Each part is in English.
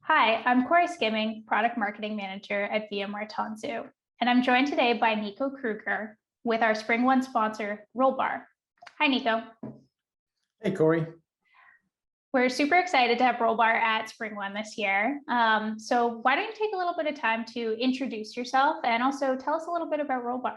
Hi, I'm Cory Skimming, Product Marketing Manager at VMware Tanzu, and I'm joined today by Nico Krüger with our SpringOne sponsor, Rollbar. Hi, Nico. Hey, Cory. We're super excited to have Rollbar at SpringOne this year. So why don't you take a little bit of time to introduce yourself and also tell us a little bit about Rollbar?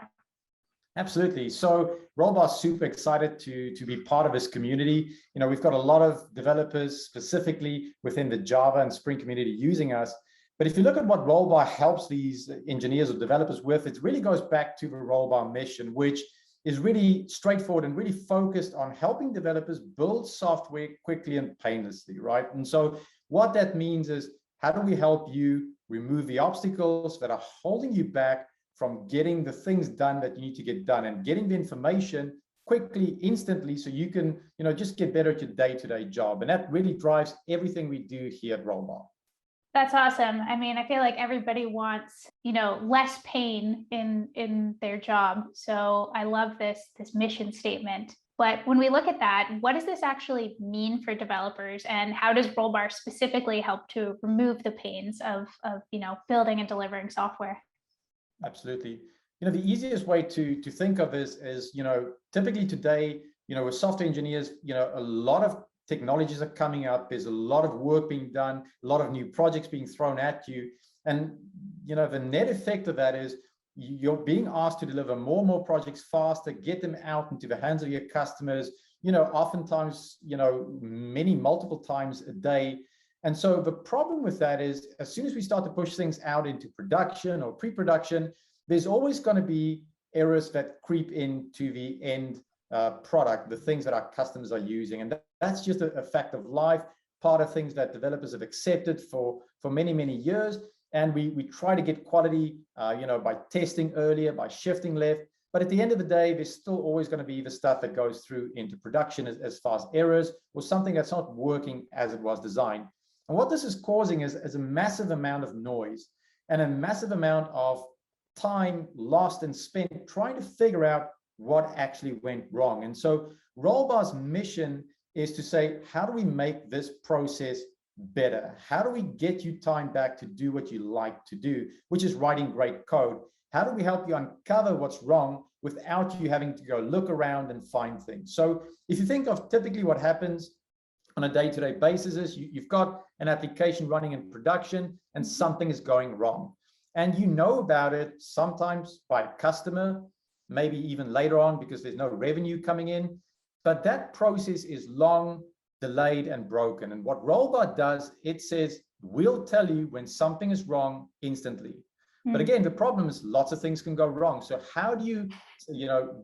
Absolutely. So Rollbar's super excited to be part of this community. We've got a lot of developers specifically within the Java and Spring community using us. But if you look at what Rollbar helps these engineers or developers with, it really goes back to the Rollbar mission, which is really straightforward and really focused on helping developers build software quickly and painlessly, right? And so what that means is, how do we help you remove the obstacles that are holding you back from getting the things done that you need to get done and getting the information quickly, instantly, so you can, just get better at your day-to-day job. And that really drives everything we do here at Rollbar. That's awesome. I mean, I feel like everybody wants, less pain in their job. So I love this mission statement. But when we look at that, what does this actually mean for developers, and how does Rollbar specifically help to remove the pains of building and delivering software? Absolutely. The easiest way to think of this is, typically today, with software engineers, a lot of technologies are coming up. There's a lot of work being done, a lot of new projects being thrown at you. And, the net effect of that is you're being asked to deliver more and more projects faster, get them out into the hands of your customers, oftentimes, multiple times a day. And so the problem with that is, as soon as we start to push things out into production or pre-production, there's always going to be errors that creep into the end product, the things that our customers are using. And that's just a fact of life, part of things that developers have accepted for many, many years. And we try to get quality, by testing earlier, by shifting left. But at the end of the day, there's still always going to be the stuff that goes through into production as far as errors or something that's not working as it was designed. And what this is causing is a massive amount of noise and a massive amount of time lost and spent trying to figure out what actually went wrong. And so Rollbar's mission is to say, how do we make this process better? How do we get you time back to do what you like to do, which is writing great code? How do we help you uncover what's wrong without you having to go look around and find things? So if you think of typically what happens on a day-to-day basis is you've got an application running in production and something is going wrong. And you know about it sometimes by a customer, maybe even later on because there's no revenue coming in. But that process is long, delayed, and broken. And what Rollbar does, it says, we'll tell you when something is wrong instantly. But again, the problem is lots of things can go wrong. So how do you,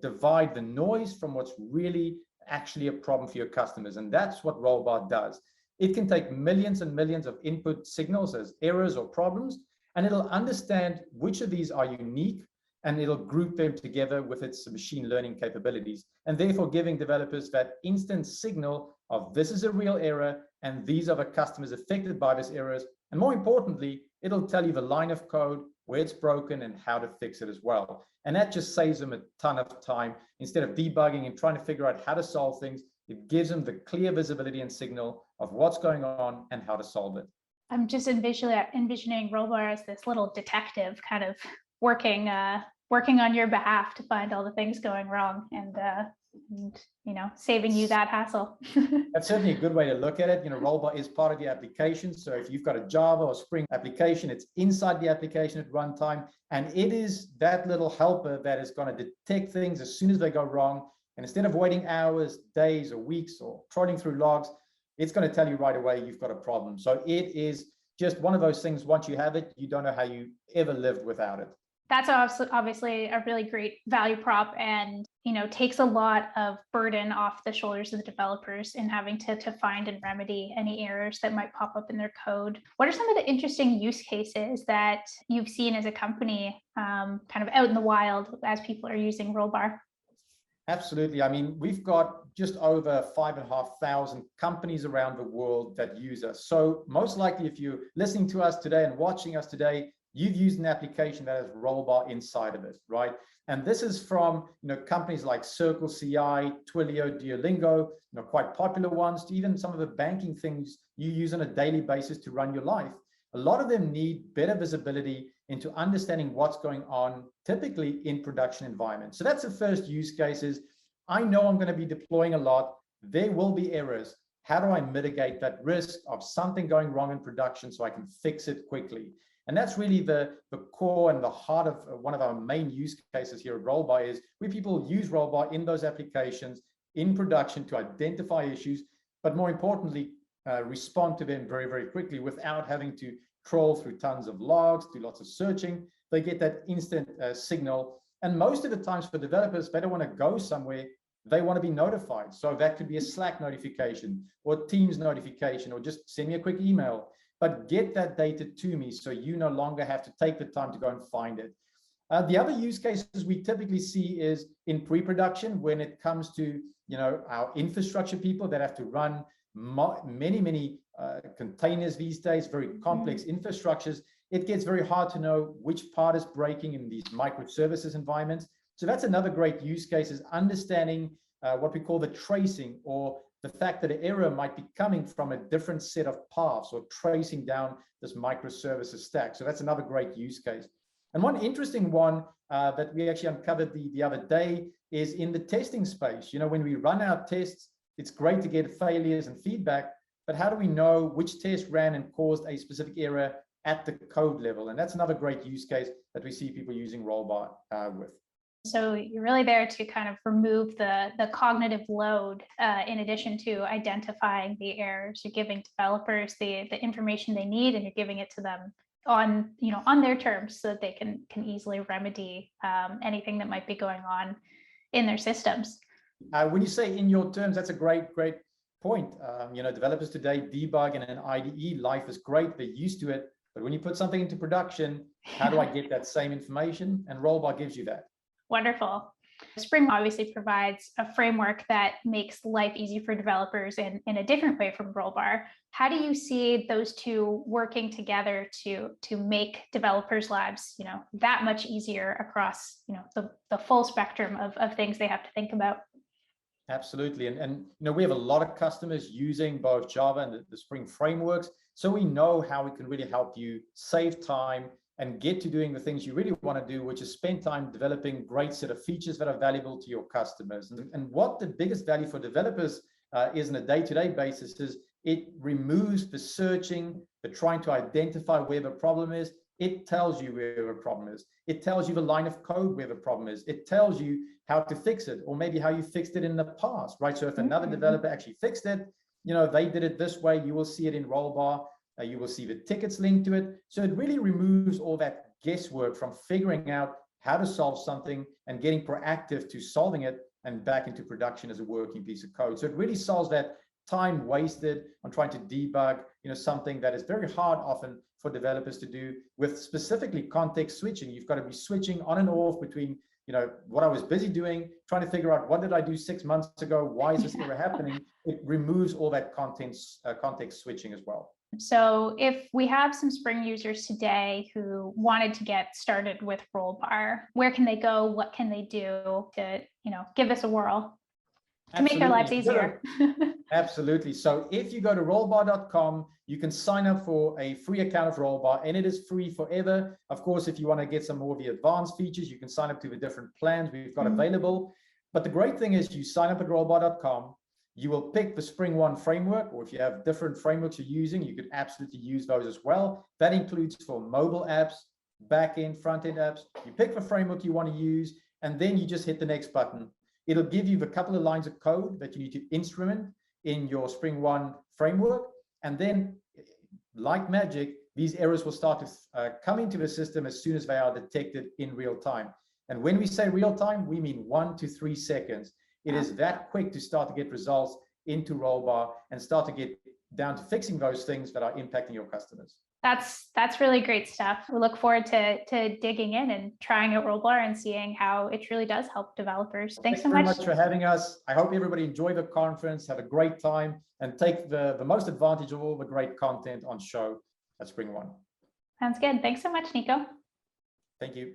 divide the noise from what's really actually a problem for your customers? And that's what Rollbar does. It can take millions and millions of input signals as errors or problems, and it'll understand which of these are unique, and it'll group them together with its machine learning capabilities, and therefore giving developers that instant signal of this is a real error, and these are the customers affected by this errors. And more importantly, it'll tell you the line of code, where it's broken, and how to fix it as well. And that just saves them a ton of time. Instead of debugging and trying to figure out how to solve things, it gives them the clear visibility and signal of what's going on and how to solve it. I'm just envisioning Rollbar as this little detective kind of working on your behalf to find all the things going wrong and saving you that hassle. That's certainly a good way to look at it. Rollbar is part of the application. So if you've got a Java or Spring application, it's inside the application at runtime. And it is that little helper that is going to detect things as soon as they go wrong. And instead of waiting hours, days, or weeks, or trotting through logs, it's going to tell you right away you've got a problem. So it is just one of those things, once you have it, you don't know how you ever lived without it. That's obviously a really great value prop, and takes a lot of burden off the shoulders of the developers in having to find and remedy any errors that might pop up in their code. What are some of the interesting use cases that you've seen as a company kind of out in the wild as people are using Rollbar? Absolutely. I mean, we've got just over 5,500 companies around the world that use us. So most likely, if you're listening to us today and watching us today, you've used an application that has Rollbar inside of it, right? And this is from companies like Circle CI, Twilio, Duolingo, quite popular ones, to even some of the banking things you use on a daily basis to run your life. a lot of them need better visibility into understanding what's going on, typically in production environments. So that's the first use case is, I know I'm going to be deploying a lot. There will be errors. How do I mitigate that risk of something going wrong in production so I can fix it quickly? And that's really the core and the heart of one of our main use cases here at Rollbar, is where people use Rollbar in those applications in production to identify issues, but more importantly, respond to them very, very quickly without having to troll through tons of logs, do lots of searching. They get that instant signal. And most of the times for developers, they don't want to go somewhere. They want to be notified. So that could be a Slack notification or Teams notification, or just send me a quick email. But get that data to me so you no longer have to take the time to go and find it. The other use cases we typically see is in pre-production, when it comes to our infrastructure people that have to run many containers these days, very complex infrastructures. It gets very hard to know which part is breaking in these microservices environments. So that's another great use case, is understanding what we call the tracing, or the fact that an error might be coming from a different set of paths, or tracing down this microservices stack. So that's another great use case. And one interesting one that we actually uncovered the other day is in the testing space. When we run our tests, it's great to get failures and feedback, but how do we know which test ran and caused a specific error at the code level? And that's another great use case that we see people using Rollbar with. So you're really there to kind of remove the cognitive load, in addition to identifying the errors. You're giving developers the information they need, and you're giving it to them on their terms, so that they can easily remedy anything that might be going on in their systems. When you say in your terms, that's a great point. Developers today debug in an IDE. Life is great. They're used to it. But when you put something into production, how do I get that same information? And Rollbar gives you that. Wonderful. Spring obviously provides a framework that makes life easy for developers in a different way from Rollbar. How do you see those two working together to make developers' lives, that much easier across, the full spectrum of things they have to think about? Absolutely. And we have a lot of customers using both Java and the Spring frameworks. So we know how we can really help you save time and get to doing the things you really want to do, which is spend time developing great set of features that are valuable to your customers. And what the biggest value for developers is on a day-to-day basis is it removes the searching, the trying to identify where the problem is. It tells you where the problem is. It tells you the line of code where the problem is. It tells you how to fix it, or maybe how you fixed it in the past, right? So if another developer actually fixed it, they did it this way, you will see it in Rollbar. You will see the tickets linked to it. So it really removes all that guesswork from figuring out how to solve something and getting proactive to solving it and back into production as a working piece of code. So it really solves that time wasted on trying to debug, something that is very hard often for developers to do, with specifically context switching. You've got to be switching on and off between, what I was busy doing, trying to figure out what did I do 6 months ago? Why is this error happening? It removes all that context switching as well. So if we have some Spring users today who wanted to get started with Rollbar, where can they go? What can they do to, give this a whirl to make their lives easier? Absolutely. So if you go to rollbar.com, you can sign up for a free account of Rollbar, and it is free forever. Of course, if you want to get some more of the advanced features, you can sign up to the different plans we've got available. But the great thing is, you sign up at rollbar.com, you will pick the SpringOne framework, or if you have different frameworks you're using, you could absolutely use those as well. That includes for mobile apps, back-end, front-end apps. You pick the framework you want to use, and then you just hit the next button. It'll give you a couple of lines of code that you need to instrument in your SpringOne framework. And then, like magic, these errors will start to come into the system as soon as they are detected in real time. And when we say real time, we mean 1 to 3 seconds. It is that quick to start to get results into Rollbar and start to get down to fixing those things that are impacting your customers. That's really great stuff. We look forward to digging in and trying out Rollbar and seeing how it really does help developers. Thanks so much. Thanks very much for having us. I hope everybody enjoyed the conference, have a great time, and take the most advantage of all the great content on show at SpringOne. Sounds good. Thanks so much, Nico. Thank you.